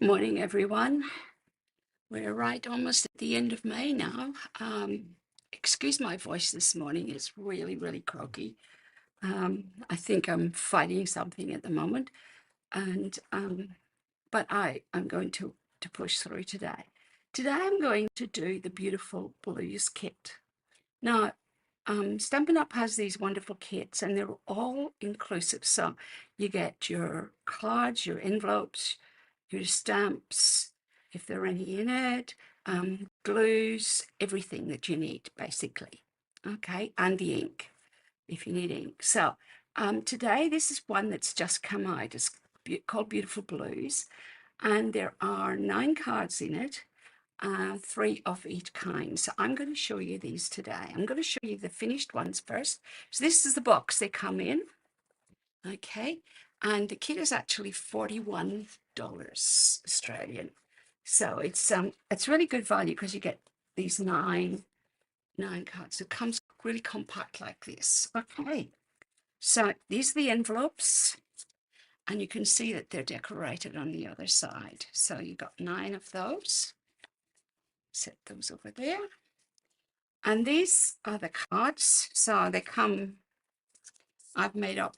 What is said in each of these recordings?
Morning, everyone. We're right almost at the end of May now. Excuse my voice this morning, it's really croaky. I think I'm fighting something at the moment, and but I'm going to push through today. Today I'm going to do the beautiful blues kit. Now, Stampin' Up has these wonderful kits, and they're all inclusive. So you get your cards, your envelopes, your stamps, if there are any in it, glues, everything that you need, basically. Okay, and the ink, if you need ink. So today, this is one that's just come out. It's called Beautiful Blues, and there are 9 cards in it. 3 of each kind. So I'm going to show you these today. I'm going to show you the finished ones first. So this is the box they come in. Okay, and the kit is actually $41 Australian. So it's really good value because you get these nine cards. It comes really compact like this. Okay, so these are the envelopes, and you can see that they're decorated on the other side. So you got 9 of those. Set those over there. And these are the cards. So they come, I've made up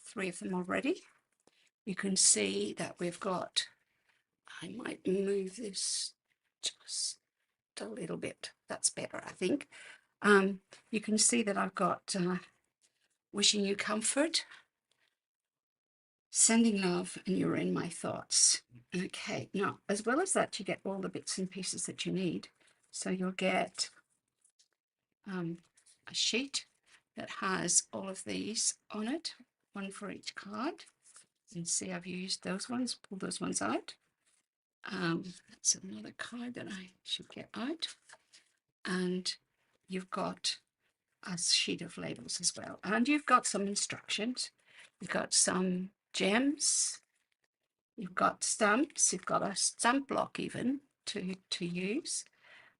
3 of them already. You can see that we've got, I might move this just a little bit. That's better, I think. You can see that I've got wishing you comfort, sending love, and you're in my thoughts. Okay, now, as well as that, you get all the bits and pieces that you need. So you'll get a sheet that has all of these on it, one for each card. You can see I've used those ones, pull those ones out. That's another card that I should get out. And you've got a sheet of labels as well. And you've got some instructions. You've got some gems. You've got stamps. You've got a stamp block even to use.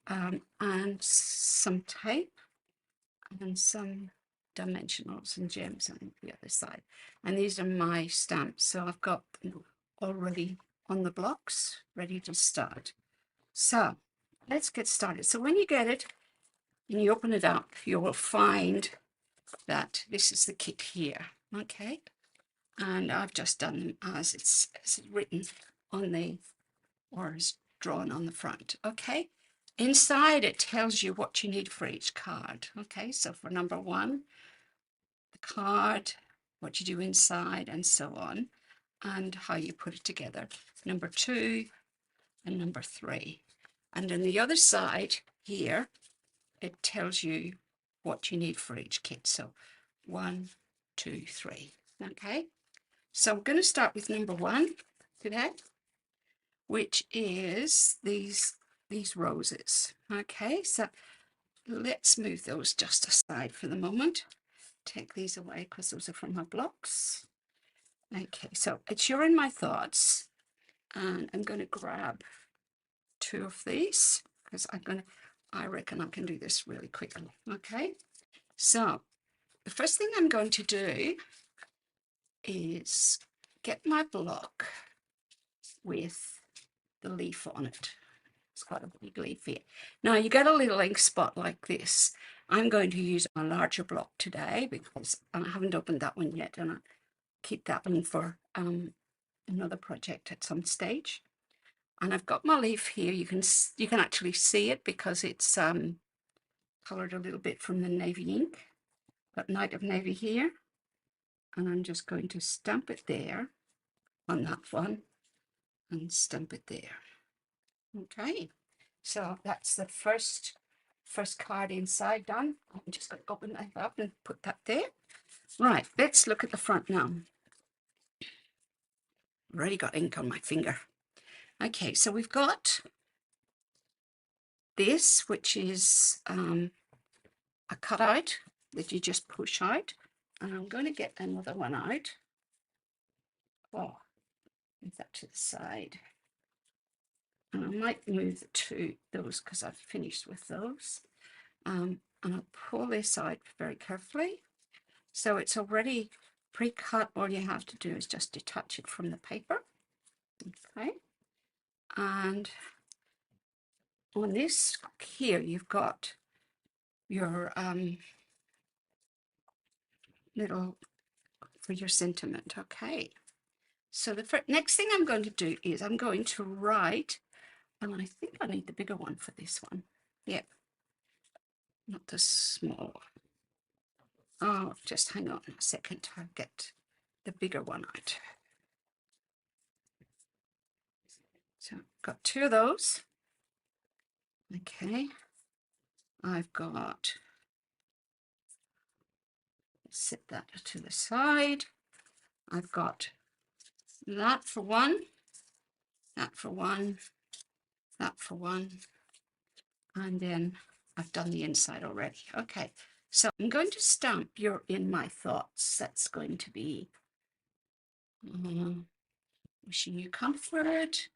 And some tape and some dimensionals and gems on the other side. And these are my stamps. So I've got them already on the blocks, ready to start. So let's get started. So when you get it and you open it up, you will find that this is the kit here. Okay. And I've just done them as it's written on the, or is drawn on the front. Okay. Inside, it tells you what you need for each card. Okay, so for number 1, the card, what you do inside, and so on, and how you put it together. Number 2 and number 3. And on the other side here, it tells you what you need for each kit. So 1, 2, 3. Okay, so we're going to start with number 1 today, which is these roses. Okay, so let's move those just aside for the moment. Take these away because those are from my blocks. Okay, so it's You're in My Thoughts, and I'm going to grab 2 of these because I reckon I can do this really quickly. Okay, so the first thing I'm going to do is get my block with the leaf on it. It's got a big leaf here. Now you get a little ink spot like this. I'm going to use a larger block today because I haven't opened that one yet, and I'll keep that one for another project at some stage. And I've got my leaf here. You can actually see it because it's colored a little bit from the navy ink. Got Night of Navy here, and I'm just going to stamp it there on that one and stamp it there. Okay, so that's the first card inside done. I'm just going to open that up and put that there. Right, let's look at the front now. Already got ink on my finger. Okay, so we've got this, which is a cutout that you just push out. And I'm going to get another one out. Oh, move that to the side. And I might move those because I've finished with those. And I'll pull this out very carefully. So it's already pre-cut. All you have to do is just detach it from the paper. Okay. And on this here, you've got your little for your sentiment. Okay. So the next thing I'm going to do is I'm going to write, and I think I need the bigger one for this one. Yep, not the small. Oh, just hang on a second. I'll get the bigger one out. So I've got two of those. Okay. I've got, set that to the side. I've got that for one, that for one, that for one, and then I've done the inside already. Okay, so I'm going to stamp "You're in my thoughts." That's going to be wishing you comfort,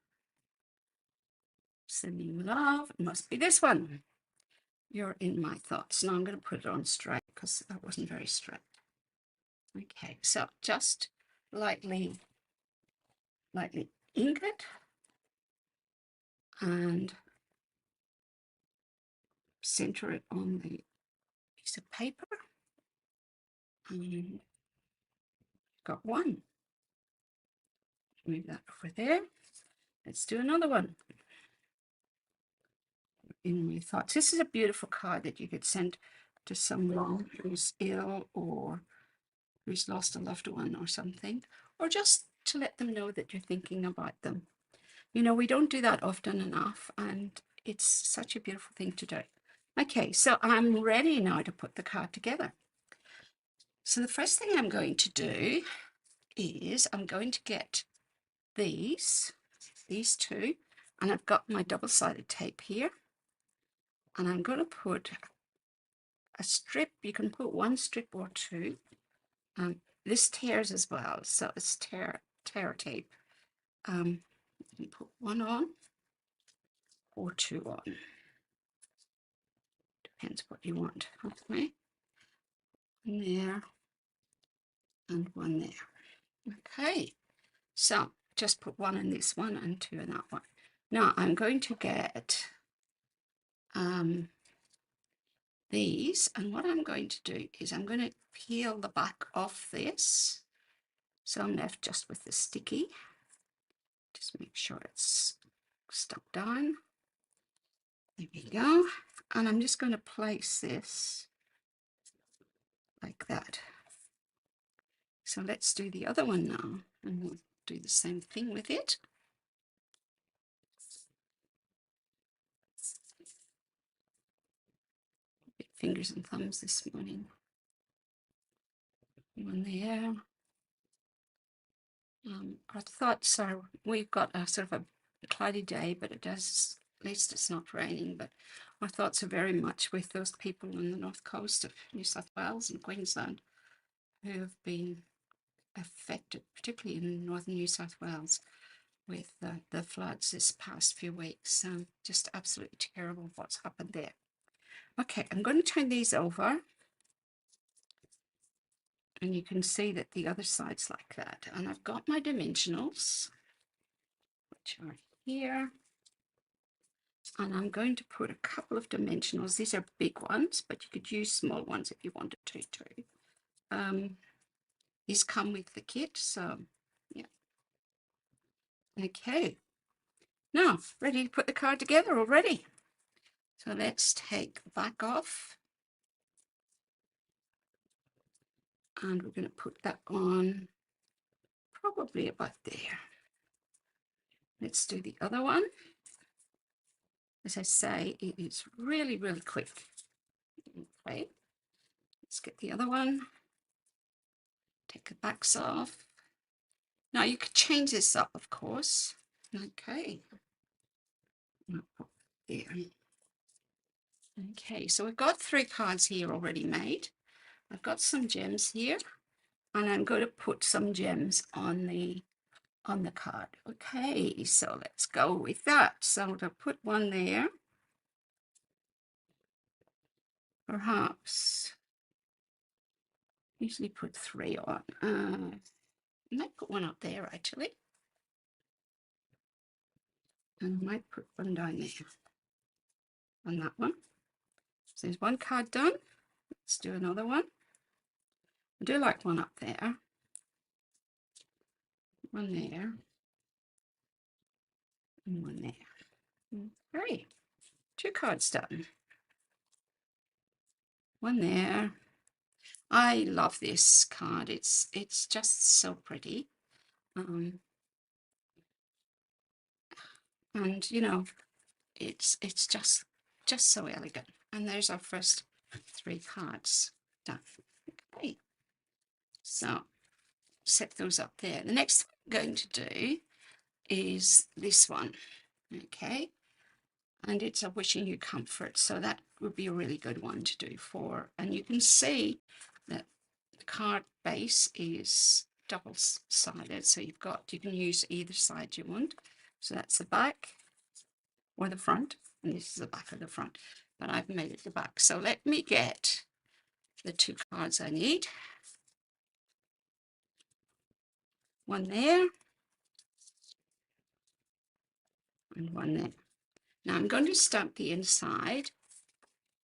sending you love. It must be this one. "You're in my thoughts." Now I'm going to put it on straight because that wasn't very straight. Okay, so just lightly ink it and center it on the piece of paper. And got one. Move that over there. Let's do another one. "In my thoughts." This is a beautiful card that you could send to someone who's ill or who's lost a loved one or something, or just to let them know that you're thinking about them. You know, we don't do that often enough, and it's such a beautiful thing to do. Okay, so I'm ready now to put the card together. So the first thing I'm going to do is I'm going to get these two, and I've got my double-sided tape here, and I'm going to put a strip. You can put one strip or two. This tears as well, so it's tear tape. You can put one on or two on. Depends what you want. Okay, one there and one there. Okay, so just put one in this one and two in that one. Now I'm going to get these, and what I'm going to do is I'm going to peel the back off this, so I'm left just with the sticky. Just make sure it's stuck down. There we go. And I'm just going to place this like that. So let's do the other one now, and we'll do the same thing with it. Big fingers and thumbs this morning. One there. Our thoughts are, we've got a sort of a cloudy day, but it does, at least it's not raining, but our thoughts are very much with those people on the north coast of New South Wales and Queensland who have been affected, particularly in northern New South Wales, with the floods this past few weeks. Just absolutely terrible what's happened there. Okay, I'm going to turn these over, and you can see that the other side's like that. And I've got my dimensionals, which are here. And I'm going to put a couple of dimensionals. These are big ones, but you could use small ones if you wanted to too. These come with the kit, so yeah. Okay, now ready to put the card together already. So let's take the back off, and we're going to put that on probably about there. Let's do the other one. As I say, it is really, really quick. Okay, let's get the other one. Take the backs off. Now you could change this up, of course. Okay. There. Okay, so we've got 3 cards here already made. I've got some gems here, and I'm going to put some gems on the card. Okay, so let's go with that. So to put one there, perhaps usually put 3 on. I might put one up there actually. And I might put one down there on that one. So there's one card done. Let's do another one. I do like one up there, one there, and one there. Okay, 2 cards done. One there. I love this card. It's just so pretty. And you know, it's just so elegant. And there's our first 3 cards done. Okay, so set those up there. The next thing I'm going to do is this one. Okay, and it's a wishing you comfort, so that would be a really good one to do for. And you can see that the card base is double-sided, so you can use either side you want. So that's the back or the front, and this is the back of the front, but I've made it the back. So let me get the 2 cards I need. One there and one there. Now I'm going to stamp the inside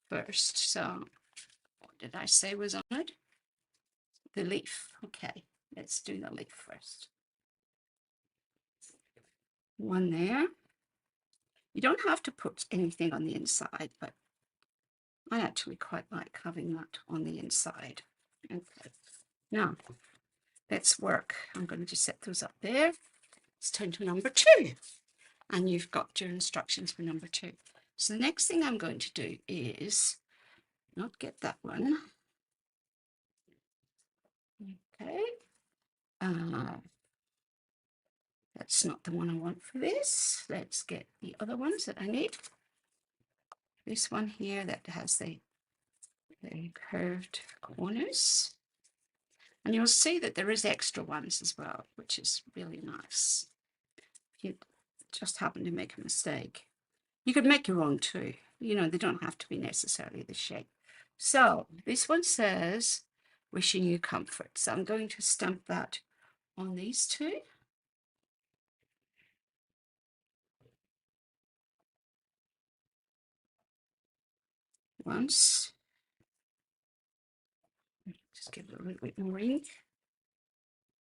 first. So what did I say was on it? The leaf. Okay, let's do the leaf first. One there. You don't have to put anything on the inside, but I actually quite like having that on the inside. Okay, now let's work. I'm going to just set those up there. Let's turn to number 2, and you've got your instructions for number 2. So the next thing I'm going to do is not get that one. Okay, that's not the one I want for this. Let's get the other ones that I need. This one here that has the curved corners. And you'll see that there is extra ones as well, which is really nice. If you just happen to make a mistake, you could make your own too. You know, they don't have to be necessarily the shape. So this one says, wishing you comfort. So I'm going to stamp that on these 2. Once. Just give it a little bit more ink.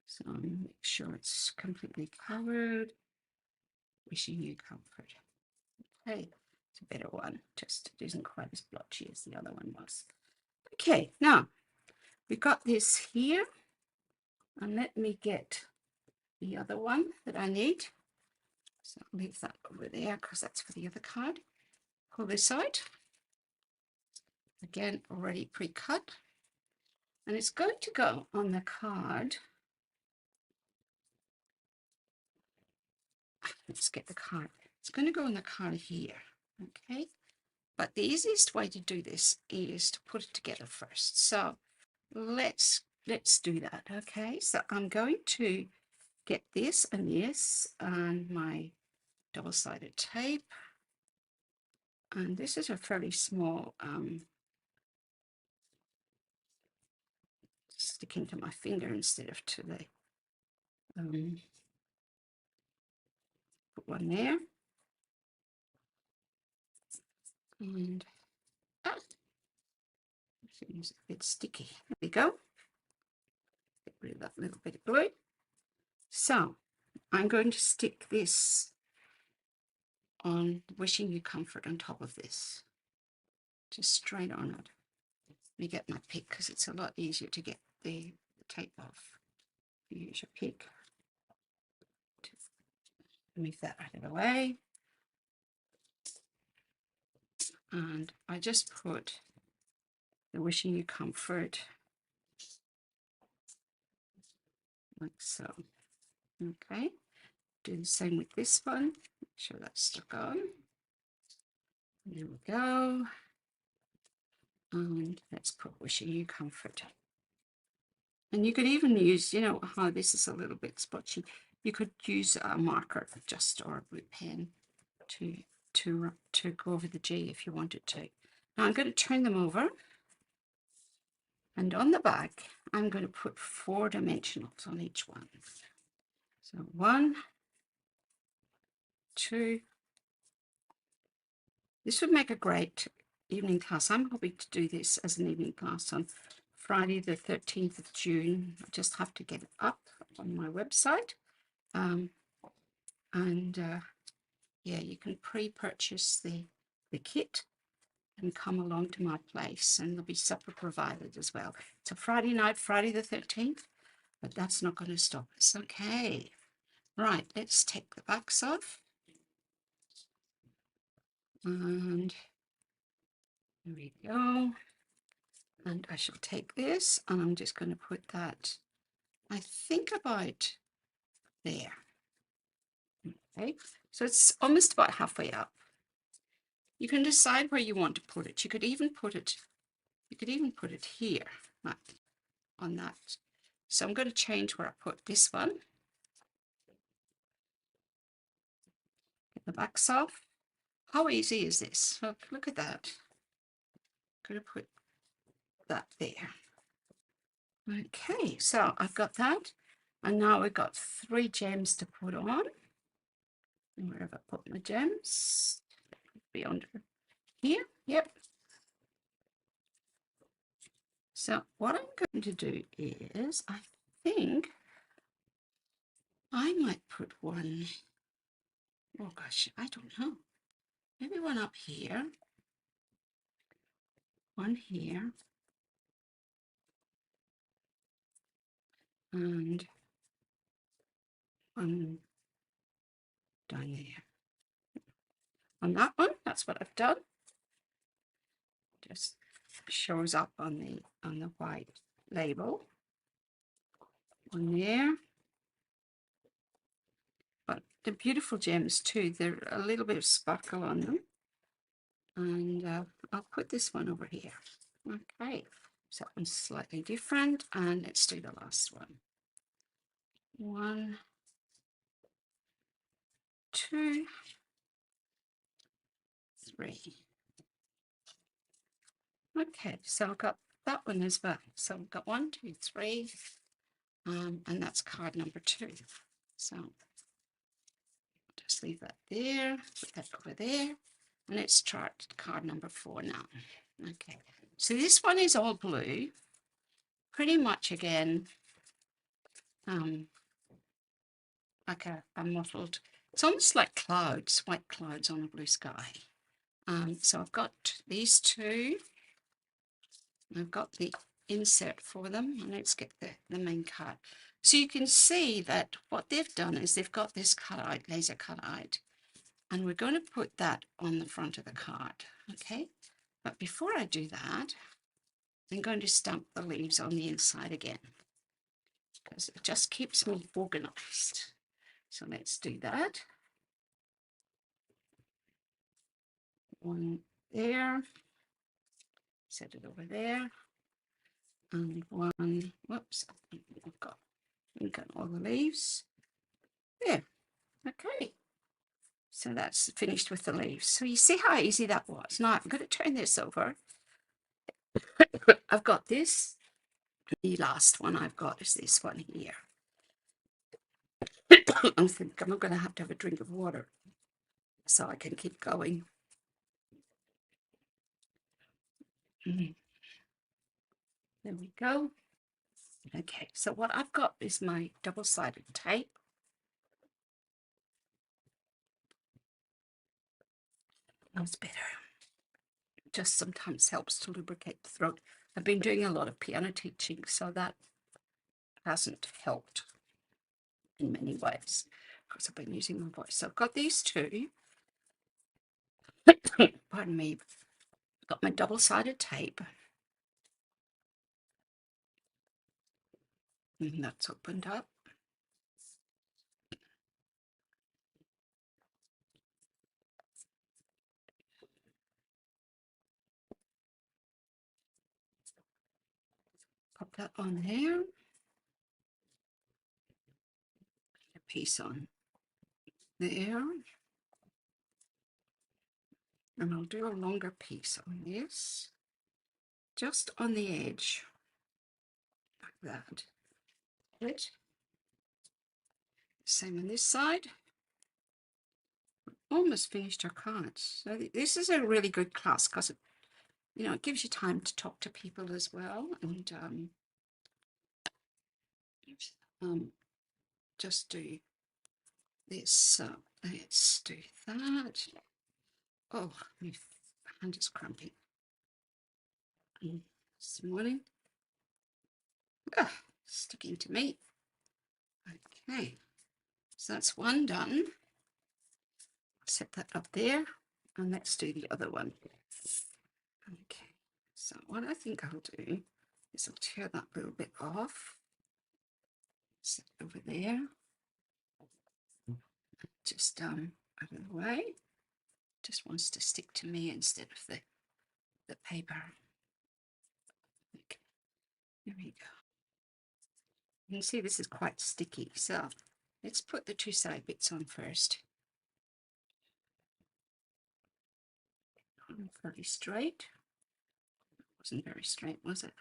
So make sure it's completely covered. Wishing you comfort. Okay, it's a better one. Just it isn't quite as blotchy as the other one was. Okay, now we've got this here. And let me get the other one that I need. So I'll leave that over there because that's for the other card. Pull this out. Again, already pre-cut. And it's going to go on the card. Let's get the card. It's going to go on the card here. Okay. But the easiest way to do this is to put it together first. So let's do that. Okay. So I'm going to get this and my double-sided tape. And this is a fairly small sticking to my finger instead of to the put one there, and it's a bit sticky. There we go. Get rid of that little bit of glue. So I'm going to stick this on wishing you comfort on top of this, just straight on it. Let me get my pick because it's a lot easier to get the tape off. Use your pick to move that out of the way. And I just put the wishing you comfort like so. Okay, do the same with this one. Make sure that's stuck on. There we go. And let's put wishing you comfort. And you could even use, you know, how this is a little bit spotchy. You could use a marker just or a blue pen to go over the G if you wanted to. Now I'm going to turn them over. And on the back, I'm going to put 4 dimensionals on each one. So 1, 2, This would make a great evening class. I'm hoping to do this as an evening class on Friday the 13th of June. I just have to get it up on my website. Yeah, you can pre-purchase the kit and come along to my place, and there'll be supper provided as well. It's a Friday night, Friday the 13th, but that's not going to stop us. Okay, right, let's take the backs off. And there we go. And I shall take this, and I'm just going to put that, I think, about there. Okay, so it's almost about halfway up. You can decide where you want to put it. You could even put it here, right, on that. So I'm going to change where I put this one. Get the backs off. How easy is this? Look at that. I'm going to put that there. Okay, so I've got that. And now we've got 3 gems to put on. And where have I put my gems? Be under here. Yep. So what I'm going to do is, I think I might put one, oh gosh, I don't know. Maybe one up here, one here, and one down there. On that one, that's what I've done. Just shows up on the white label. One there. But they're beautiful gems too. They're a little bit of sparkle on them. And I'll put this one over here. Okay, so that one's slightly different. And let's do the last one. 1, 2, 3. Okay, so I've got that one as well. So I've got 1, 2, 3, and that's card number 2. So just leave that there, put that over there, and let's try card number 4 now. Okay, so this one is all blue, pretty much again, like a mottled, it's almost like clouds, white clouds on a blue sky. So I've got these 2. I've got the insert for them, and let's get the main card. So you can see that what they've done is they've got this cut out, laser cut out, and we're going to put that on the front of the card. Okay, but before I do that, I'm going to stamp the leaves on the inside again, because it just keeps me organized. So let's do that. One there, set it over there, and one, whoops, I've got all the leaves there. Okay, so that's finished with the leaves. So you see how easy that was. Now I'm going to turn this over. I've got this. The last one I've got is this one here. I think I'm going to have a drink of water so I can keep going. There we go. Okay, so what I've got is my double-sided tape. That's better. Just sometimes helps to lubricate the throat. I've been doing a lot of piano teaching, so that hasn't helped in many ways because I've been using my voice. So I've got these 2. Pardon me. I've got my double-sided tape. And that's opened up. Pop that on there. A piece on there. And I'll do a longer piece on this. Just on the edge. Like that. Good. Same on this side. almost finished our cards. So this is a really good class because it gives you time to talk to people as well, and just do this. So let's do that. Oh, my hand is cramping this morning. Sticking to me. Okay, so that's one done. Set that up there, and let's do the other one. Okay, so what I think I'll do is I'll tear that little bit off. Set it over there. Just out of the way. Just wants to stick to me instead of the paper. Okay, there we go. You can see this is quite sticky, so let's put the two side bits on first. Fairly straight. Wasn't very straight, was it?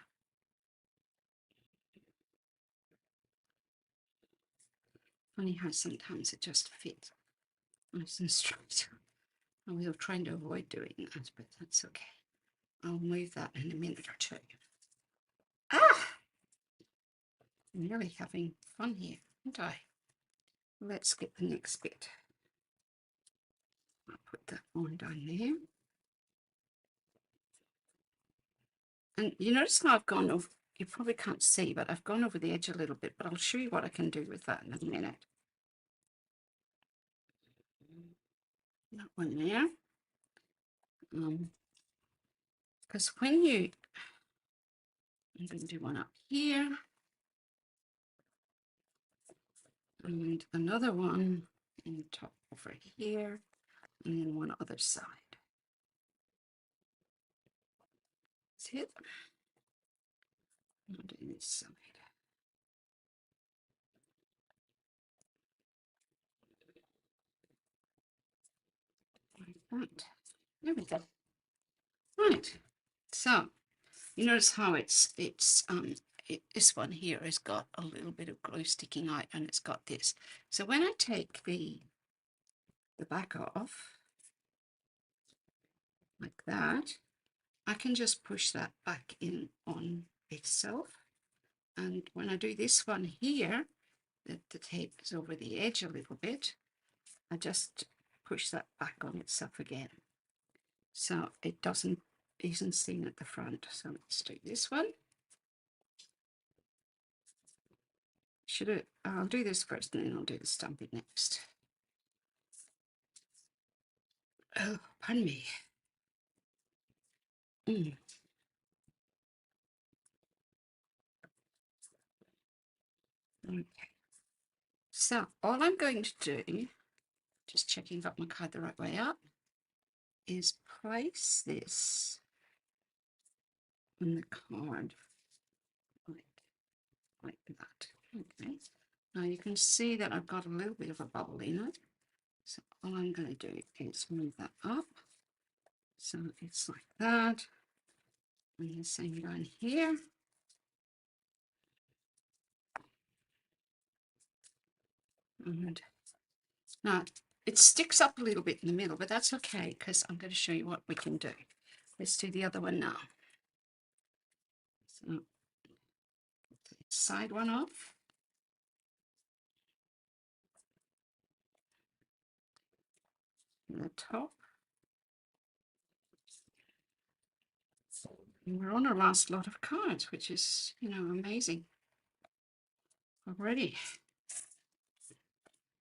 Funny how sometimes it just fits nice and straight. And we were trying to avoid doing that, but that's okay. I'll move that in a minute or two. I'm really having fun here, aren't I? Let's get the next bit. I'll put that on down there. And you notice how I've gone over, you probably can't see, but I've gone over the edge a little bit, but I'll show you what I can do with that in a minute. That one there. Because when you, I'm going to do one up here. And another one on top over here. And then one other side. That's it. I'll do this side. Like that. There we go. Right. So you notice how this one here has got a little bit of glue sticking out, and it's got this. So when I take the back off like that, I can just push that back in on itself. And when I do this one here, the tape is over the edge a little bit, I just push that back on itself again. So it isn't seen at the front. So let's do this one. I'll do this first and then I'll do the stamping next. Oh, pardon me. Okay. So all I'm going to do, just checking I've got my card the right way up, is place this on the card like that. Okay. Now you can see that I've got a little bit of a bubble in it. So all I'm going to do is move that up. So it's like that. And the same down here. And now it sticks up a little bit in the middle, but that's okay because I'm going to show you what we can do. Let's do the other one now. So side one off. And the top. And we're on our last lot of cards, which is, amazing already.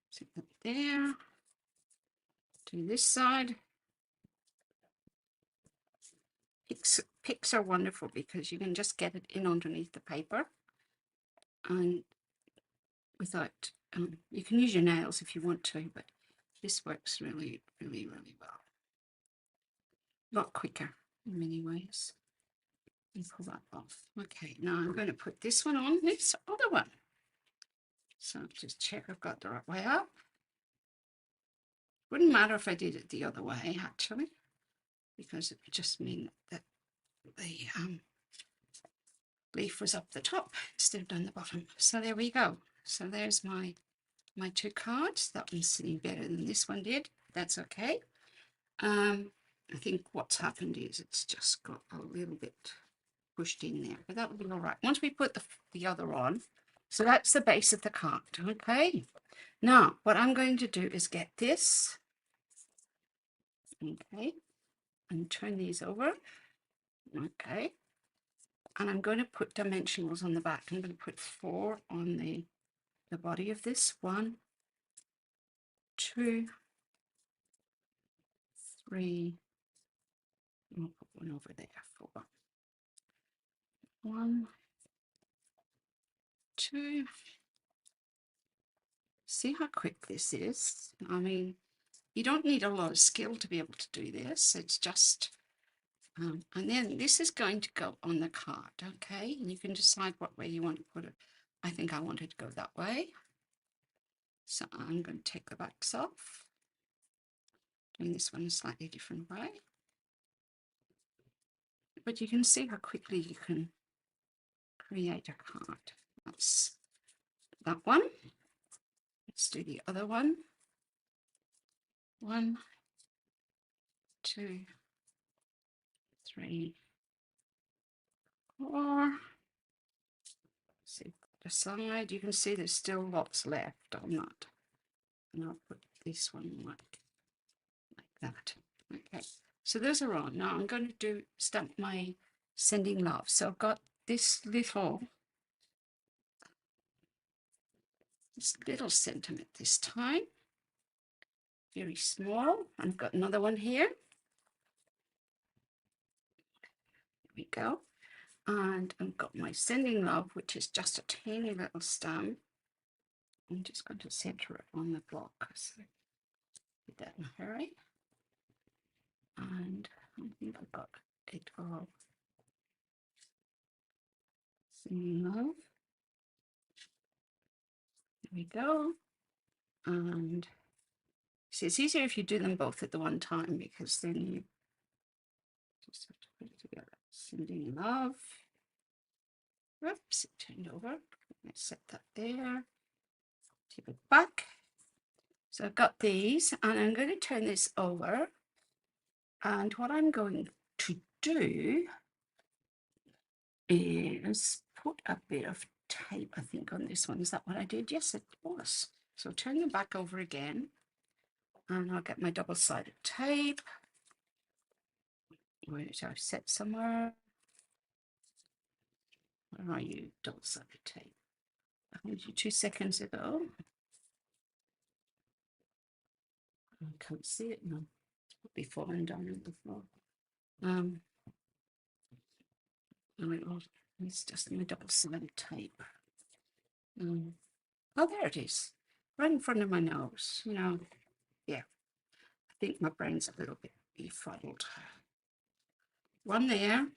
Sit that there. Do this side. Picks are wonderful because you can just get it in underneath the paper, and without, you can use your nails if you want to, but this works really, really, really well. A lot quicker in many ways. And pull that off. Okay, now I'm going to put this one on this other one. So just check I've got the right way up. Wouldn't matter if I did it the other way, actually, because it would just mean that the leaf was up the top instead of down the bottom. So there we go. So there's my two cards. That one's sitting better than this one did. that's okay. I think what's happened is it's just got a little bit pushed in there, but that will be all right. Once we put the other on, so that's the base of the card, okay? Now, what I'm going to do is get this, okay, and turn these over, okay, and I'm going to put dimensionals on the back. I'm going to put 4 on the body of this. 1, 2, 3, I'll put one over there, 4. 1, 2. See how quick this is? I mean, you don't need a lot of skill to be able to do this. It's just, and then this is going to go on the card, okay? And you can decide what way you want to put it. I think I want it to go that way. So I'm going to take the backs off. Doing this one a slightly different way. But you can see how quickly you can create a card. That's that one. Let's do the other one. 1, 2, 3, 4. See the side, you can see there's still lots left on that. And I'll put this one like that. Okay, so those are on. Now I'm going to stamp my sending love. So I've got this little sentiment this time. Very small. I've got another one here. There we go. And I've got my sending love, which is just a tiny little stamp. I'm just going to center it on the block. So did that in a hurry. And I think I've got it all. Sending love. There we go. And see, it's easier if you do them both at the one time, because then you just have to put it together. Sending love. Oops, it turned over. Let's set that there. Tip it back. So I've got these, and I'm going to turn this over. And what I'm going to do is put a bit of tape, I think, on this one. Is that what I did? Yes, it was. So turn them back over again, and I'll get my double-sided tape, which I've set somewhere. Where are you, double-sided tape? I found you 2 seconds ago. I can't see it now. It's probably fallen down on the floor. It's just my double-sided tape. Oh, there it is, right in front of my nose. You know, yeah. I think my brain's a little bit befuddled. One there,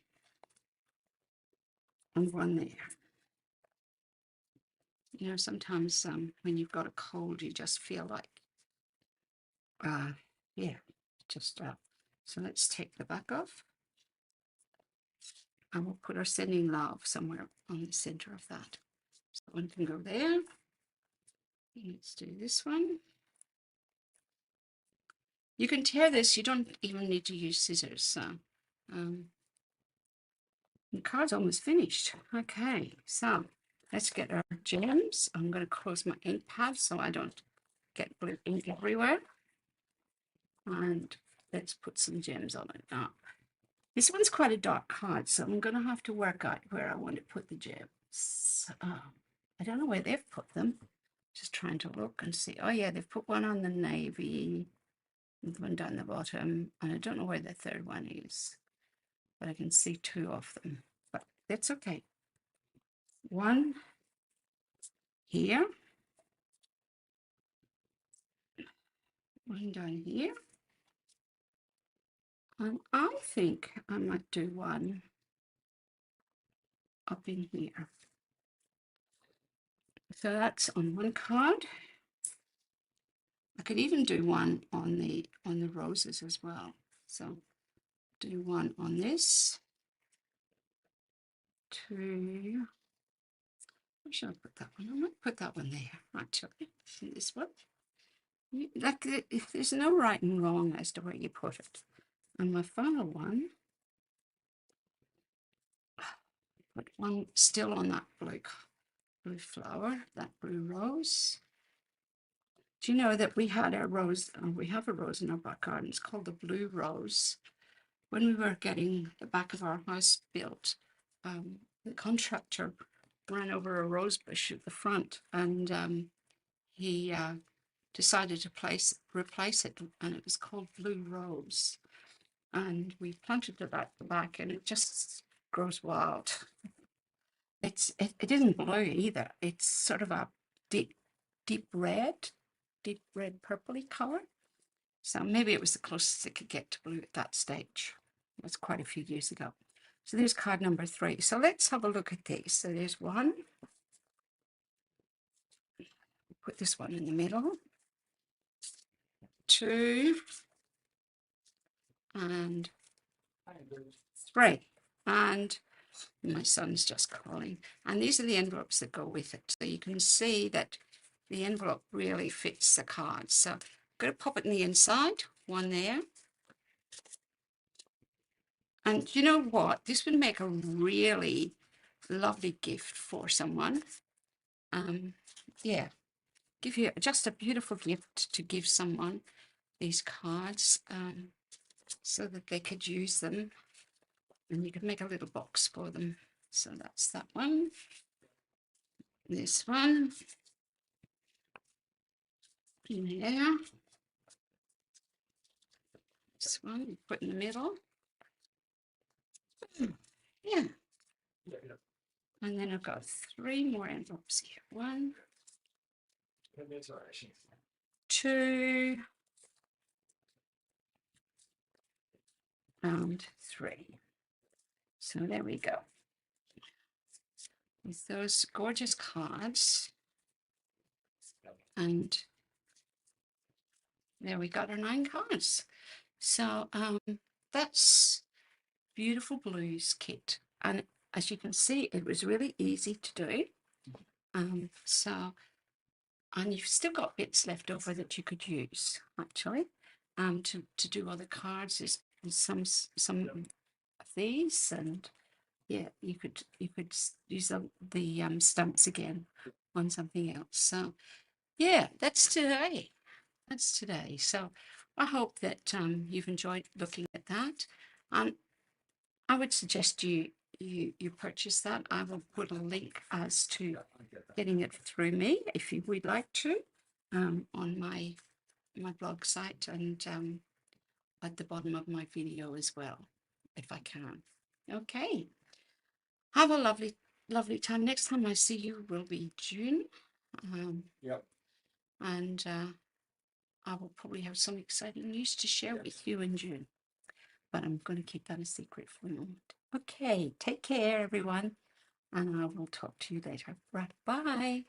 and one there. You know, sometimes when you've got a cold, you just feel like, yeah, just so let's take the back off. And we'll put our sending love somewhere on the center of that. So one can go there. Let's do this one. You can tear this, you don't even need to use scissors. So, the card's almost finished. Okay, so let's get our gems. I'm going to close my ink pad so I don't get blue ink everywhere. And let's put some gems on it now. This one's quite a dark card, so I'm going to have to work out where I want to put the gems. I don't know where they've put them. Just trying to look and see. Oh yeah, they've put one on the navy, and one down the bottom, and I don't know where the third one is, but I can see 2 of them. But that's okay. One here, one down here, and I think I might do one up in here. So that's on one card. I could even do one on the roses as well. So do one on this. 2. Where should I put that one? I might put that one there, actually. See this one? Like, there's no right and wrong as to where you put it. And my final one, put one still on that blue flower, that blue rose. Do you know that we had a rose, we have a rose in our back garden, it's called the blue rose. When we were getting the back of our house built, the contractor ran over a rose bush at the front, and he decided to replace it, and it was called Blue Rose. And we planted it at the back, and it just grows wild. It isn't blue either. It's sort of a deep red, purpley color. So maybe it was the closest it could get to blue at that stage. It was quite a few years ago. So there's card number 3. So let's have a look at these. So there's one. Put this one in the middle. 2 and 3. And my son's just calling. And these are the envelopes that go with it. So you can see that the envelope really fits the card. So I'm going to pop it in the inside. One there. And you know what? This would make a really lovely gift for someone. Yeah, give you just a beautiful gift to give someone, these cards, so that they could use them, and you can make a little box for them. So that's that one. This one in there. This one you put in the middle. Yeah. And then I've got 3 more envelopes here. 1, 2, and 3. So there we go. With those gorgeous cards. And there we got our 9 cards. So that's Beautiful Blues kit. And as you can see, it was really easy to do. And you've still got bits left over that you could use, actually, to do other cards. There's some of these, and yeah, you could use the stamps again on something else. So yeah, that's today. So I hope that you've enjoyed looking at that. I would suggest you purchase that. I will put a link as to getting it through me if you would like to, on my blog site, and at the bottom of my video as well, if I can. Okay. Have a lovely time. Next time I see you will be June. Yep. And I will probably have some exciting news to share with you in June. But I'm going to keep that a secret for a moment. Okay, take care, everyone, and I will talk to you later. Right, bye.